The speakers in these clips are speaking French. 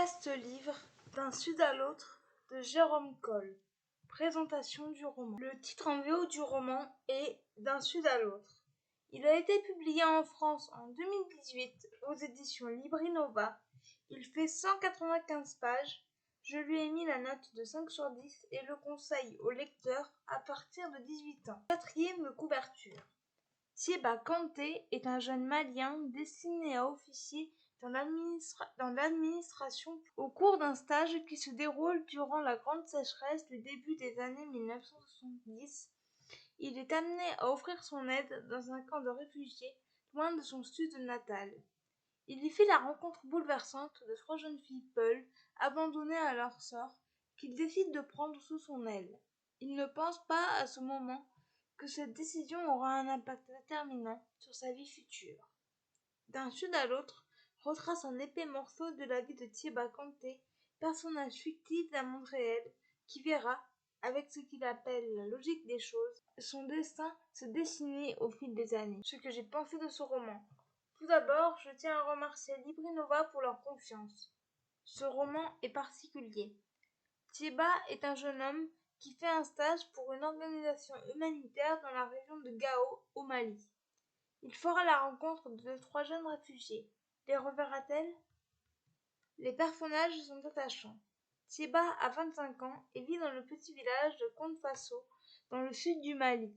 Vaste livre, d'un sud à l'autre, de Jérôme Coll. Présentation du roman. Le titre en VO du roman est D'un sud à l'autre. Il a été publié en France en 2018 aux éditions Librinova. Il fait 195 pages. Je lui ai mis la note de 5 sur 10 et le conseille au lecteur à partir de 18 ans. Quatrième couverture. Thiéba Kanté est un jeune Malien destiné à officier dans l'administration au cours d'un stage qui se déroule durant la grande sécheresse du début des années 1970. Il est amené à offrir son aide dans un camp de réfugiés loin de son sud natal. Il y fait la rencontre bouleversante de 3 jeunes filles peules, abandonnées à leur sort, qu'il décide de prendre sous son aile. Il ne pense pas à ce moment que cette décision aura un impact déterminant sur sa vie future. D'un sud à l'autre retrace un épais morceau de la vie de Thiéba Kanté, personnage fictif d'un monde réel, qui verra, avec ce qu'il appelle la logique des choses, son destin se dessiner au fil des années. Ce que j'ai pensé de ce roman. Tout d'abord, je tiens à remercier Librinova pour leur confiance. Ce roman est particulier. Thiéba est un jeune homme qui fait un stage pour une organisation humanitaire dans la région de Gao, au Mali. Il fera la rencontre de 3 jeunes réfugiés. Les reverra-t-elle? Les personnages sont attachants. Thiéba a 25 ans et vit dans le petit village de Konfaso, dans le sud du Mali.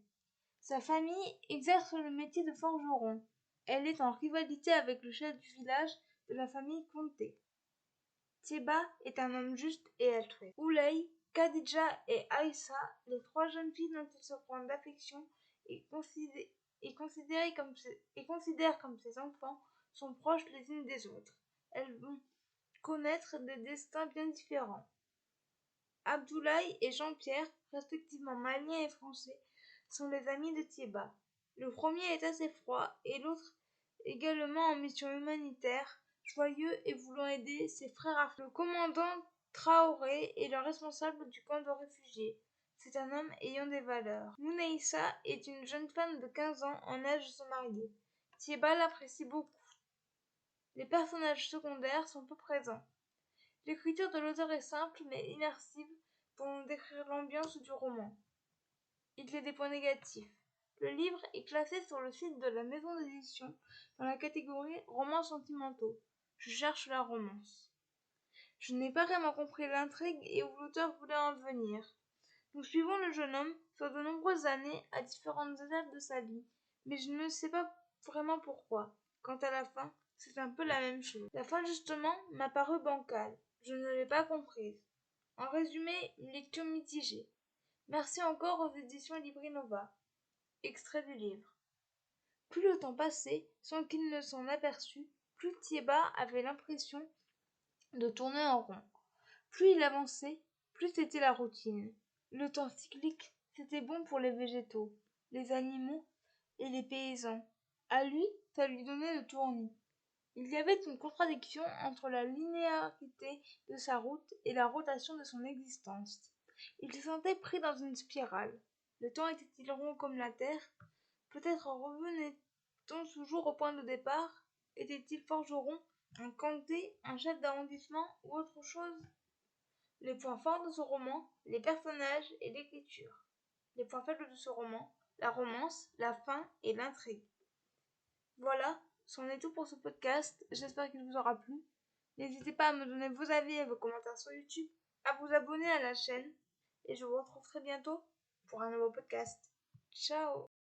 Sa famille exerce le métier de forgeron. Elle est en rivalité avec le chef du village de la famille Konté. Thiéba est un homme juste et altruiste. Ouley, Khadija et Aïssa, les 3 jeunes filles dont il se prend d'affection et considère comme ses enfants, sont proches les unes des autres. Elles vont connaître des destins bien différents. Abdoulaye et Jean-Pierre, respectivement maliens et français, sont les amis de Thiéba. Le premier est assez froid et l'autre également en mission humanitaire, joyeux et voulant aider ses frères africains. Le commandant Traoré est le responsable du camp de réfugiés. C'est un homme ayant des valeurs. Mouneissa est une jeune femme de 15 ans en âge de se marier. Thiéba l'apprécie beaucoup. Les personnages secondaires sont peu présents. L'écriture de l'auteur est simple mais immersive pour nous décrire l'ambiance du roman. Il y a des points négatifs. Le livre est classé sur le site de la maison d'édition dans la catégorie romans sentimentaux. Je cherche la romance. Je n'ai pas vraiment compris l'intrigue et où l'auteur voulait en venir. Nous suivons le jeune homme sur de nombreuses années à différentes étapes de sa vie, mais je ne sais pas vraiment pourquoi. Quant à la fin, c'est un peu la même chose. La fin justement m'a paru bancale. Je ne l'ai pas comprise. En résumé, une lecture mitigée. Merci encore aux éditions Librinova. Extrait du livre. Plus le temps passait, sans qu'il ne s'en aperçût, plus Thiéba avait l'impression de tourner en rond. Plus il avançait, plus c'était la routine. Le temps cyclique, c'était bon pour les végétaux, les animaux et les paysans. À lui, ça lui donnait le tournis. Il y avait une contradiction entre la linéarité de sa route et la rotation de son existence. Il se sentait pris dans une spirale. Le temps était-il rond comme la terre? Peut-être revenait-on toujours au point de départ? Était-il forgeron, un Kanté, un chef d'arrondissement ou autre chose? Les points forts de ce roman, les personnages et l'écriture. Les points faibles de ce roman, la romance, la fin et l'intrigue. Voilà, c'en est tout pour ce podcast. J'espère qu'il vous aura plu. N'hésitez pas à me donner vos avis et vos commentaires sur YouTube, à vous abonner à la chaîne et je vous retrouve très bientôt pour un nouveau podcast. Ciao!